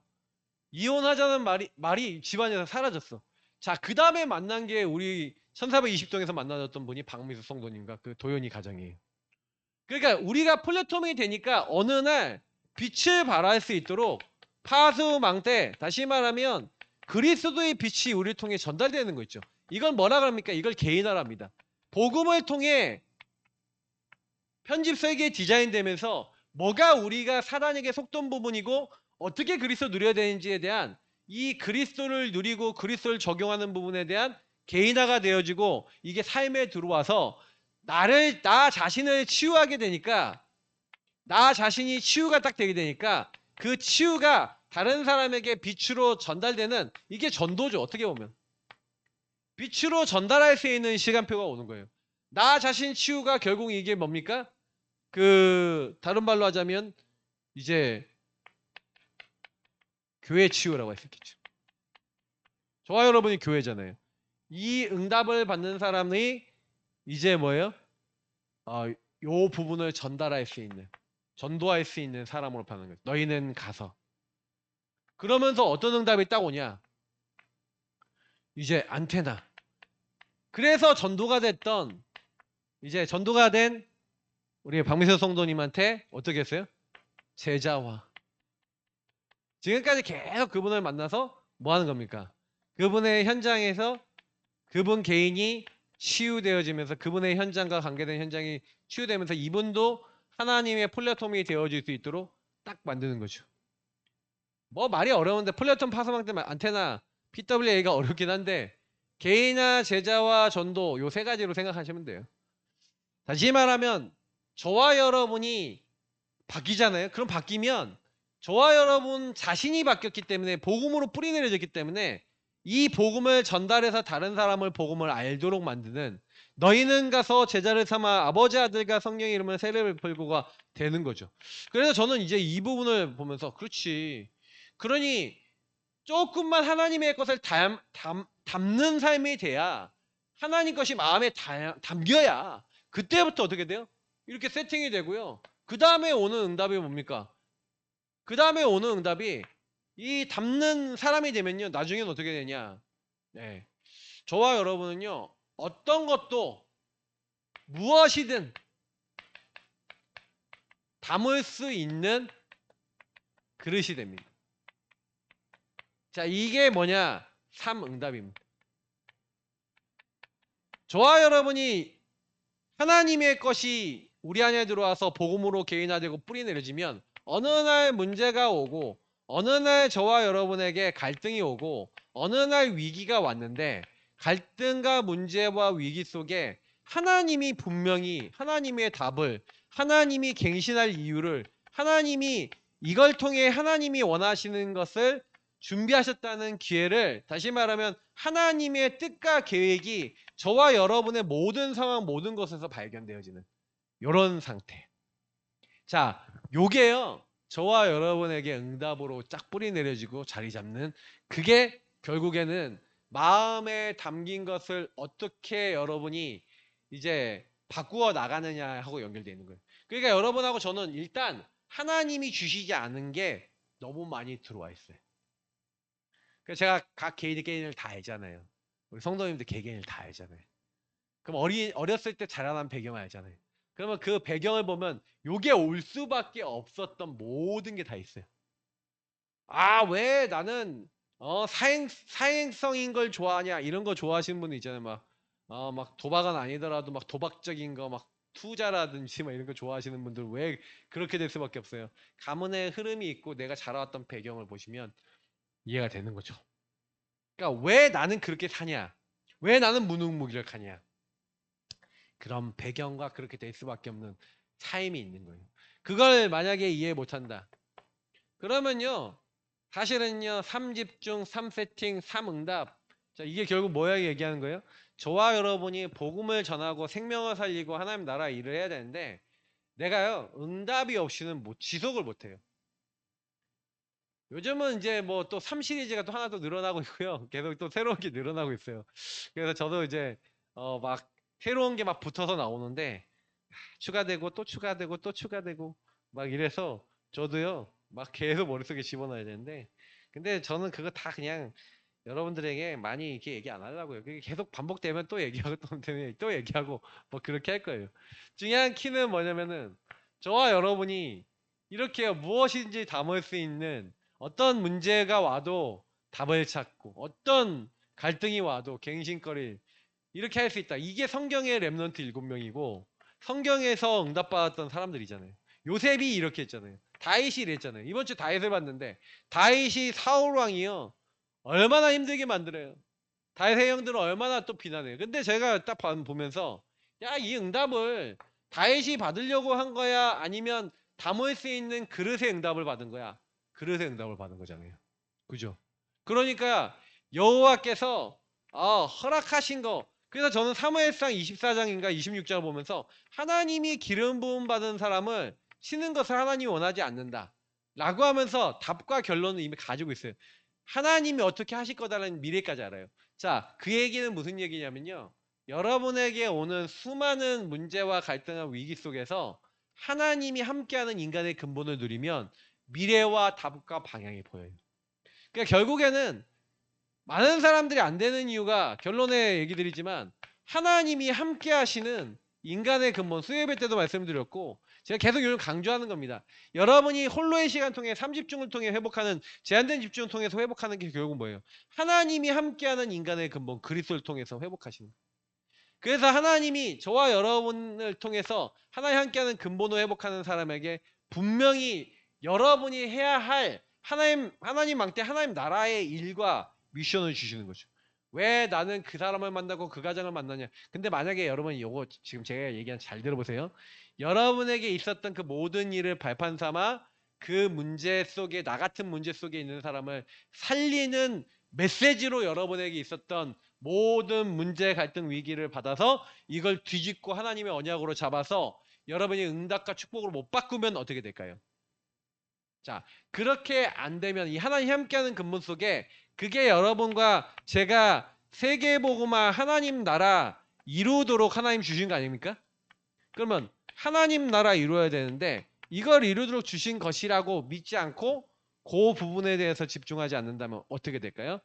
이혼하자는 말이 집안에서 사라졌어. 자, 그 다음에 만난 게 우리 1420동에서 만나졌던 분이 박미수 성도님과 그 도연이 가정이에요. 그러니까 우리가 플랫폼이 되니까 어느 날 빛을 발할 수 있도록 파수망대, 다시 말하면 그리스도의 빛이 우리를 통해 전달되는 거 있죠. 이건 뭐라 그럽니까? 이걸 개인화랍니다. 복음을 통해 편집 설계 디자인되면서 뭐가 우리가 사단에게 속던 부분이고 어떻게 그리스도 누려야 되는지에 대한 이 그리스도를 누리고 그리스도를 적용하는 부분에 대한 개인화가 되어지고 이게 삶에 들어와서 나 자신을 치유하게 되니까 나 자신이 치유가 딱 되게 되니까 그 치유가 다른 사람에게 빛으로 전달되는 이게 전도죠. 어떻게 보면. 빛으로 전달할 수 있는 시간표가 오는 거예요. 나 자신 치유가 결국 이게 뭡니까? 다른 말로 하자면 이제 교회 치유라고 할 수 있겠죠. 저와 여러분이 교회잖아요. 이 응답을 받는 사람이 이제 뭐예요? 요 부분을 전달할 수 있는, 전도할 수 있는 사람으로 파는 거예요. 너희는 가서. 그러면서 어떤 응답이 딱 오냐? 이제 안테나. 그래서 전도가 된 우리 박미서 성도님한테 어떻게 했어요? 제자화. 지금까지 계속 그분을 만나서 뭐 하는 겁니까? 그분의 현장에서 그분 개인이 치유되어지면서 그분의 현장과 관계된 현장이 치유되면서 이분도 하나님의 플랫폼이 되어질 수 있도록 딱 만드는 거죠. 뭐 말이 어려운데 플랫폼 파서망 때문에 안테나 PWA가 어렵긴 한데 개인화, 제자와 전도 요 세 가지로 생각하시면 돼요. 다시 말하면 저와 여러분이 바뀌잖아요. 그럼 바뀌면 저와 여러분 자신이 바뀌었기 때문에 복음으로 뿌리내려졌기 때문에 이 복음을 전달해서 다른 사람을 복음을 알도록 만드는 너희는 가서 제자를 삼아 아버지 아들과 성령의 이름을 세례를 베풀고가 되는 거죠. 그래서 저는 이제 이 부분을 보면서 그렇지. 그러니 조금만 하나님의 것을 담는 삶이 돼야 하나님 것이 마음에 담겨야 그때부터 어떻게 돼요? 이렇게 세팅이 되고요. 그 다음에 오는 응답이 뭡니까? 그 다음에 오는 응답이 이 담는 사람이 되면요. 나중에는 어떻게 되냐? 네. 저와 여러분은요. 어떤 것도 무엇이든 담을 수 있는 그릇이 됩니다. 자, 이게 뭐냐? 3응답입니다. 저와 여러분이 하나님의 것이 우리 안에 들어와서 복음으로 개인화되고 뿌리 내려지면 어느 날 문제가 오고 어느 날 저와 여러분에게 갈등이 오고 어느 날 위기가 왔는데 갈등과 문제와 위기 속에 하나님이 분명히 하나님의 답을 하나님이 갱신할 이유를 하나님이 이걸 통해 하나님이 원하시는 것을 준비하셨다는 기회를 다시 말하면 하나님의 뜻과 계획이 저와 여러분의 모든 상황 모든 것에서 발견되어지는 이런 상태. 자, 요게요. 저와 여러분에게 응답으로 짝 뿌리 내려지고 자리 잡는 그게 결국에는 마음에 담긴 것을 어떻게 여러분이 이제 바꾸어 나가느냐 하고 연결되어 있는 거예요. 그러니까 여러분하고 저는 일단 하나님이 주시지 않은 게 너무 많이 들어와 있어요. 그래서 제가 각 개인을 다 알잖아요. 우리 성도님들 개개인을 다 알잖아요. 그럼 어렸을 때 자라난 배경을 알잖아요. 그러면 그 배경을 보면 요게 올 수밖에 없었던 모든 게 다 있어요. 아, 왜 나는 사행성인 걸 좋아하냐 이런 거 좋아하시는 분들 있잖아요. 막 도박은 아니더라도 막 도박적인 거 막 투자라든지 막 이런 거 좋아하시는 분들 왜 그렇게 될 수밖에 없어요. 가문의 흐름이 있고 내가 자라왔던 배경을 보시면 이해가 되는 거죠. 그러니까 왜 나는 그렇게 사냐? 왜 나는 무능무기력하냐? 그런 배경과 그렇게 될 수밖에 없는 차임이 있는 거예요. 그걸 만약에 이해 못한다. 그러면요. 사실은요. 3집중, 3세팅, 3응답. 자, 이게 결국 뭐야 얘기하는 거예요? 저와 여러분이 복음을 전하고 생명을 살리고 하나님 나라 일을 해야 되는데 내가요. 응답이 없이는 지속을 못해요. 요즘은 이제 뭐 또 3시리즈가 또 하나 더 늘어나고 있고요. 계속 또 새로운 게 늘어나고 있어요. 그래서 저도 이제 막 새로운 게 막 붙어서 나오는데 추가되고 또 추가되고 또 추가되고 막 이래서 저도요 막 계속 머릿속에 집어넣어야 되는데 근데 저는 그거 다 그냥 여러분들에게 많이 이렇게 얘기 안 하려고요. 그게 계속 반복되면 또 얘기하고 또 얘기하고 뭐 그렇게 할 거예요. 중요한 키는 뭐냐면은 저와 여러분이 이렇게 무엇인지 담을 수 있는 어떤 문제가 와도 답을 찾고 어떤 갈등이 와도 갱신거리 이렇게 할 수 있다. 이게 성경의 렘넌트 7명이고 성경에서 응답받았던 사람들이잖아요. 요셉이 이렇게 했잖아요. 다윗이 이랬잖아요. 이번 주 다윗을 봤는데 다윗이 사울 왕이요. 얼마나 힘들게 만들어요. 다윗의 형들은 얼마나 또 비난해요. 근데 제가 딱 보면서 야, 이 응답을 다윗이 받으려고 한 거야? 아니면 담을 수 있는 그릇의 응답을 받은 거야? 그릇의 응답을 받은 거잖아요. 그죠? 그러니까 여호와께서 허락하신 거. 그래서 저는 사무엘상 24장인가 26장을 보면서 하나님이 기름 부음 받은 사람을 치는 것을 하나님이 원하지 않는다. 라고 하면서 답과 결론을 이미 가지고 있어요. 하나님이 어떻게 하실 거다라는 미래까지 알아요. 자, 그 얘기는 무슨 얘기냐면요. 여러분에게 오는 수많은 문제와 갈등과 위기 속에서 하나님이 함께하는 인간의 근본을 누리면 미래와 답과 방향이 보여요. 그러니까 결국에는 많은 사람들이 안 되는 이유가 결론에 얘기 드리지만 하나님이 함께 하시는 인간의 근본, 수요예배 때도 말씀드렸고 제가 계속 요즘 강조하는 겁니다. 여러분이 홀로의 시간 통해 3집중을 통해 회복하는 제한된 집중을 통해서 회복하는 게 결국은 뭐예요? 하나님이 함께하는 인간의 근본 그리스도를 통해서 회복하시는 거예요. 그래서 하나님이 저와 여러분을 통해서 하나님 함께하는 근본을 회복하는 사람에게 분명히 여러분이 해야 할 하나님 망대 하나님 나라의 일과 미션을 주시는 거죠. 왜 나는 그 사람을 만나고 그 가정을 만나냐? 근데 만약에 여러분이 요거 지금 제가 얘기한 잘 들어보세요. 여러분에게 있었던 그 모든 일을 발판 삼아 그 문제 속에 나 같은 문제 속에 있는 사람을 살리는 메시지로 여러분에게 있었던 모든 문제, 갈등, 위기를 받아서 이걸 뒤집고 하나님의 언약으로 잡아서 여러분이 응답과 축복을 못 바꾸면 어떻게 될까요? 자, 그렇게 안 되면 이 하나님 함께하는 근본 속에 그게 여러분과 제가 세계복음화 하나님 나라 이루도록 하나님 주신 거 아닙니까? 그러면 하나님 나라 이루어야 되는데 이걸 이루도록 주신 것이라고 믿지 않고 그 부분에 대해서 집중하지 않는다면 어떻게 될까요?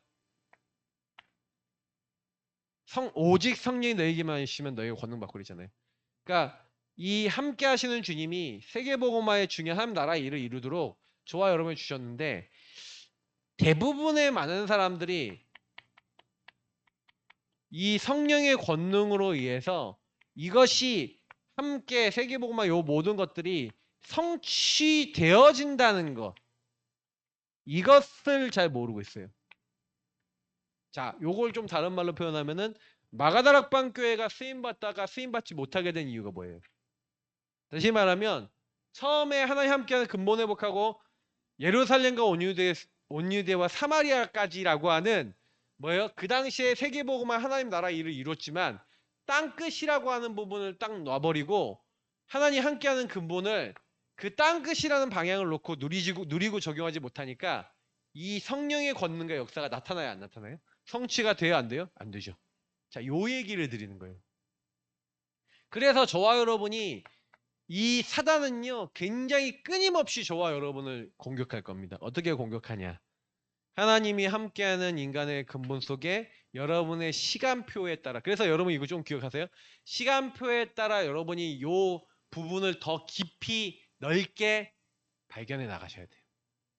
오직 성령이 너희에게만 있으면 너희가 권능 받고 그러잖아요. 그러니까 이 함께 하시는 주님이 세계복음화의 중요한 하나님 나라의 일을 이루도록 저와 여러분을 주셨는데 대부분의 많은 사람들이 이 성령의 권능으로 의해서 이것이 함께 세계복음화 요 모든 것들이 성취되어진다는 것 이것을 잘 모르고 있어요. 자, 요걸 좀 다른 말로 표현하면은 마가다락방 교회가 쓰임받다가 쓰임받지 못하게 된 이유가 뭐예요? 다시 말하면 처음에 하나님 함께하는 근본 회복하고 예루살렘과 온유대와 사마리아까지라고 하는 뭐예요? 그 당시에 세계복음화 하나님 나라 일을 이뤘지만 땅끝이라고 하는 부분을 딱 놔버리고 하나님 함께하는 근본을 그 땅끝이라는 방향을 놓고 누리고 적용하지 못하니까 이 성령의 권능과 역사가 나타나요, 안 나타나요? 성취가 돼요, 안 돼요? 안 되죠. 자, 요 얘기를 드리는 거예요. 그래서 저와 여러분이 이 사단은요, 굉장히 끊임없이 저와 여러분을 공격할 겁니다. 어떻게 공격하냐? 하나님이 함께하는 인간의 근본 속에 여러분의 시간표에 따라, 그래서 여러분 이거 좀 기억하세요. 시간표에 따라 여러분이 요 부분을 더 깊이 넓게 발견해 나가셔야 돼요.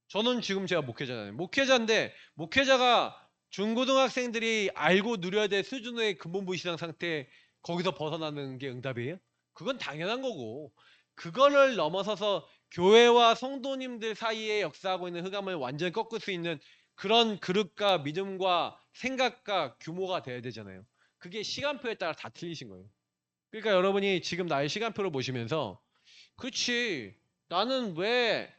저는 지금 제가 목회자잖아요. 목회자인데 목회자가 중고등학생들이 알고 누려야 될 수준의 근본부시장 상태 거기서 벗어나는 게 응답이에요? 그건 당연한 거고 그거를 넘어서서 교회와 성도님들 사이에 역사하고 있는 흑암을 완전히 꺾을 수 있는 그런 그릇과 믿음과 생각과 규모가 돼야 되잖아요. 그게 시간표에 따라 다 틀리신 거예요. 그러니까 여러분이 지금 나의 시간표를 보시면서 그렇지 나는 왜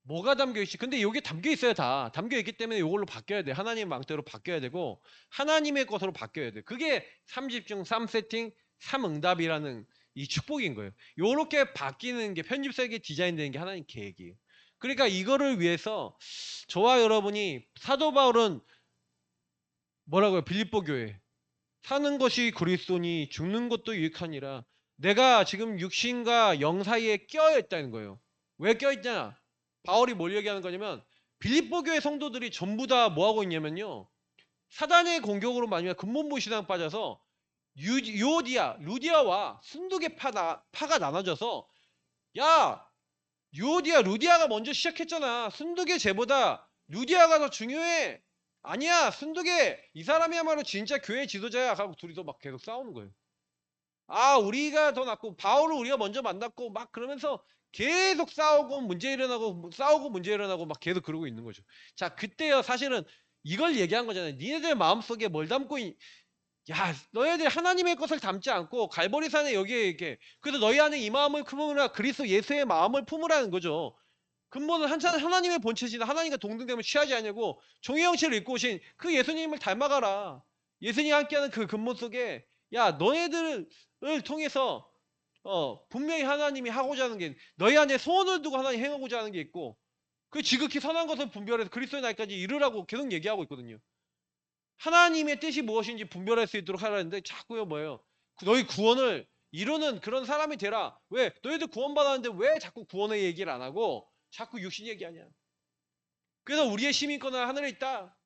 뭐가 담겨 있지? 근데 여기 담겨 있어요 다. 담겨 있기 때문에 이걸로 바뀌어야 돼. 하나님 망대로 바뀌어야 되고 하나님의 것으로 바뀌어야 돼. 그게 3집중, 3세팅, 3응답이라는 이 축복인 거예요. 요렇게 바뀌는 게 편집세계 디자인되는 게 하나님 계획이에요. 그러니까 이거를 위해서 저와 여러분이 사도 바울은 뭐라고요? 빌립보 교회 사는 것이 그리스도니 죽는 것도 유익하니라. 내가 지금 육신과 영 사이에 껴 있다는 거예요. 왜 껴 있냐? 바울이 뭘 얘기하는 거냐면 빌립보 교회 성도들이 전부 다 뭐 하고 있냐면요. 사단의 공격으로 만약 근본부 신앙 빠져서 루디아와 순두개 파가 나눠져서 야 루디아가 먼저 시작했잖아. 순두개 쟤보다 루디아가 더 중요해. 아니야 순두개 이 사람이야말로 진짜 교회 지도자야 하고 둘이서 막 계속 싸우는 거예요. 아, 우리가 더 낫고 바울을 우리가 먼저 만났고 막 그러면서 계속 싸우고 문제 일어나고 싸우고 문제 일어나고 막 계속 그러고 있는 거죠. 자, 그때요 사실은 이걸 얘기한 거잖아요. 니네들 마음속에 뭘 담고 야, 너희들 하나님의 것을 담지 않고 갈보리산에 여기에 이렇게 그래서 너희 안에 이 마음을 품으라 그리스도 예수의 마음을 품으라는 거죠. 근본은 한참 하나님의 본체시다. 하나님과 동등됨을 취하지 않냐고 종의 형체를 입고 오신 그 예수님을 닮아가라. 예수님과 함께하는 그 근본 속에 야 너희들을 통해서 분명히 하나님이 하고자 하는 게 너희 안에 소원을 두고 하나님 행하고자 하는 게 있고 그 지극히 선한 것을 분별해서 그리스도의 날까지 이르라고 계속 얘기하고 있거든요. 하나님의 뜻이 무엇인지 분별할 수 있도록 하라는데 자꾸요 뭐예요? 너희 구원을 이루는 그런 사람이 되라. 왜? 너희들 구원받았는데 왜 자꾸 구원의 얘기를 안 하고 자꾸 육신 얘기하냐? 그래서 우리의 시민권은 하늘에 있다.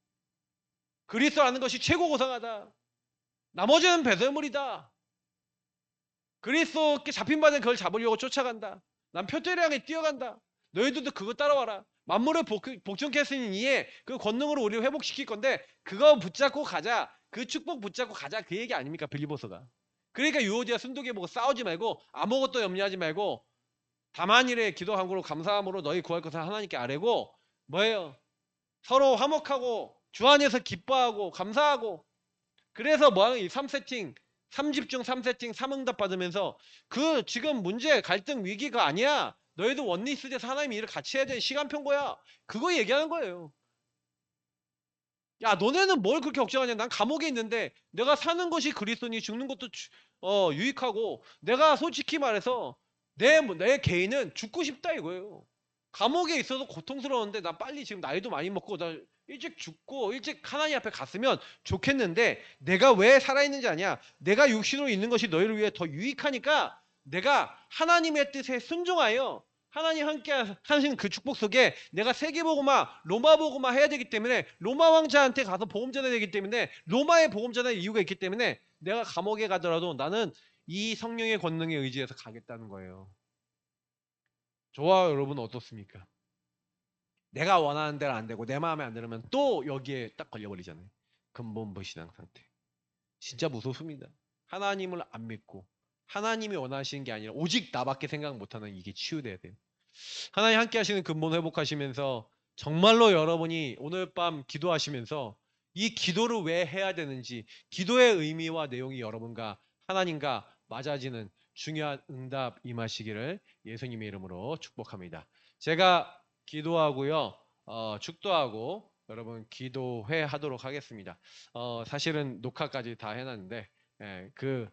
그리스도 아는 것이 최고 고상하다. 나머지는 배설물이다. 그리스도께 잡힌 바는 그걸 잡으려고 쫓아간다. 난 표대를 향해 뛰어간다. 너희들도 그거 따라와라. 만물을 복종케 했으니 이에 그 권능으로 우리를 회복시킬 건데 그거 붙잡고 가자. 그 축복 붙잡고 가자. 그 얘기 아닙니까? 빌리보서가. 그러니까 유오디아 순독에 보고 싸우지 말고 아무것도 염려하지 말고 다만 일에 기도한 거로 감사함으로 너희 구할 것을 하나님께 아뢰고 뭐예요? 서로 화목하고 주 안에서 기뻐하고 감사하고 그래서 뭐하는 이 3세팅 3집중 3세팅 3응답 받으면서 그 지금 문제 갈등 위기가 아니야. 너희도 원리스 돼서 하나님의 일을 같이 해야 되는 시간표인 거야. 그거 얘기하는 거예요. 야 너네는 뭘 그렇게 걱정하냐. 난 감옥에 있는데 내가 사는 것이 그리스도니 죽는 것도 유익하고 내가 솔직히 말해서 내 개인은 죽고 싶다 이거예요. 감옥에 있어도 고통스러운데 나 빨리 지금 나이도 많이 먹고 나 일찍 죽고 일찍 하나님 앞에 갔으면 좋겠는데 내가 왜 살아있는지 아냐. 내가 육신으로 있는 것이 너희를 위해 더 유익하니까 내가 하나님의 뜻에 순종하여 하나님 함께 하신 그 축복 속에 내가 세계복음화 로마복음화 해야 되기 때문에 로마 왕자한테 가서 복음 전해야 되기 때문에 로마의 복음 전할 이유가 있기 때문에 내가 감옥에 가더라도 나는 이 성령의 권능에 의지해서 가겠다는 거예요. 저와 여러분 어떻습니까? 내가 원하는 대로 안 되고 내 마음에 안 들으면 또 여기에 딱 걸려버리잖아요. 근본 불신앙 상태. 진짜 무섭습니다. 하나님을 안 믿고 하나님이 원하시는 게 아니라 오직 나밖에 생각 못하는 이게 치유돼야 돼요. 하나님 함께 하시는 근본 회복하시면서 정말로 여러분이 오늘 밤 기도하시면서 이 기도를 왜 해야 되는지 기도의 의미와 내용이 여러분과 하나님과 맞아지는 중요한 응답 임하시기를 예수님의 이름으로 축복합니다. 제가 기도하고요. 축도하고 여러분 기도회 하도록 하겠습니다. 사실은 녹화까지 다 해놨는데 그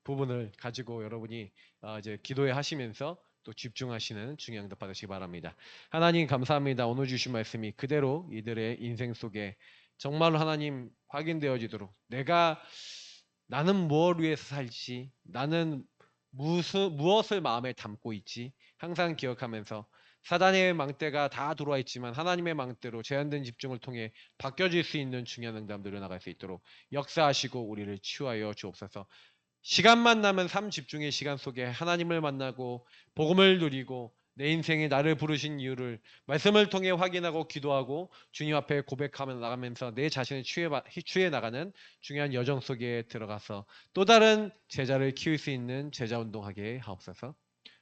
부분을 가지고 여러분이 이제 기도회 하시면서 또 집중하시는 중요한 응답 받으시기 바랍니다. 하나님 감사합니다. 오늘 주신 말씀이 그대로 이들의 인생 속에 정말로 하나님 확인되어지도록 나는 무엇을 위해서 살지 나는 무엇을 마음에 담고 있지 항상 기억하면서 사단의 망대가 다 들어와 있지만 하나님의 망대로 제한된 집중을 통해 바뀌어질 수 있는 중요한 응답들을 나갈 수 있도록 역사하시고 우리를 치유하여 주옵소서. 시간만 나면 삶 집중의 시간 속에 하나님을 만나고 복음을 누리고 내 인생에 나를 부르신 이유를 말씀을 통해 확인하고 기도하고 주님 앞에 고백하며 나가면서 내 자신을 취해 나가는 중요한 여정 속에 들어가서 또 다른 제자를 키울 수 있는 제자 운동하게 하옵소서.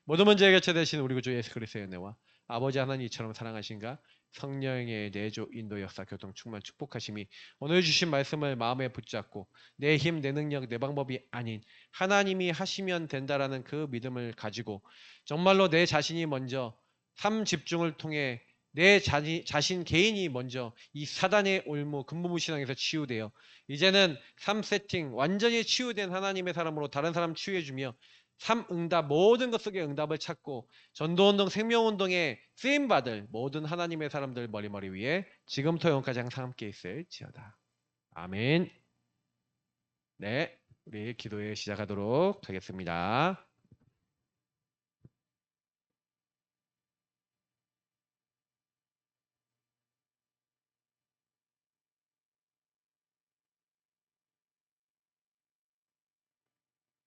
모든 문제에 개최되신 우리 구주 예수 그리스도의 은혜와 아버지 하나님 이처럼 사랑하신가 성령의 내조 인도 역사 교통 충만 축복하심이 오늘 주신 말씀을 마음에 붙잡고 내 힘 내 능력 내 방법이 아닌 하나님이 하시면 된다라는 그 믿음을 가지고 정말로 내 자신이 먼저 삶 집중을 통해 내 자신 개인이 먼저 이 사단의 올무 근무무신앙에서 치유되어 이제는 삶 세팅 완전히 치유된 하나님의 사람으로 다른 사람 치유해주며 삶 응답 모든 것 속에 응답을 찾고 전도운동 생명운동에 쓰임받을 모든 하나님의 사람들 머리 위에 지금부터 영원까지 항상 함께 있을지어다. 아멘. 네, 우리 기도회 시작하도록 하겠습니다.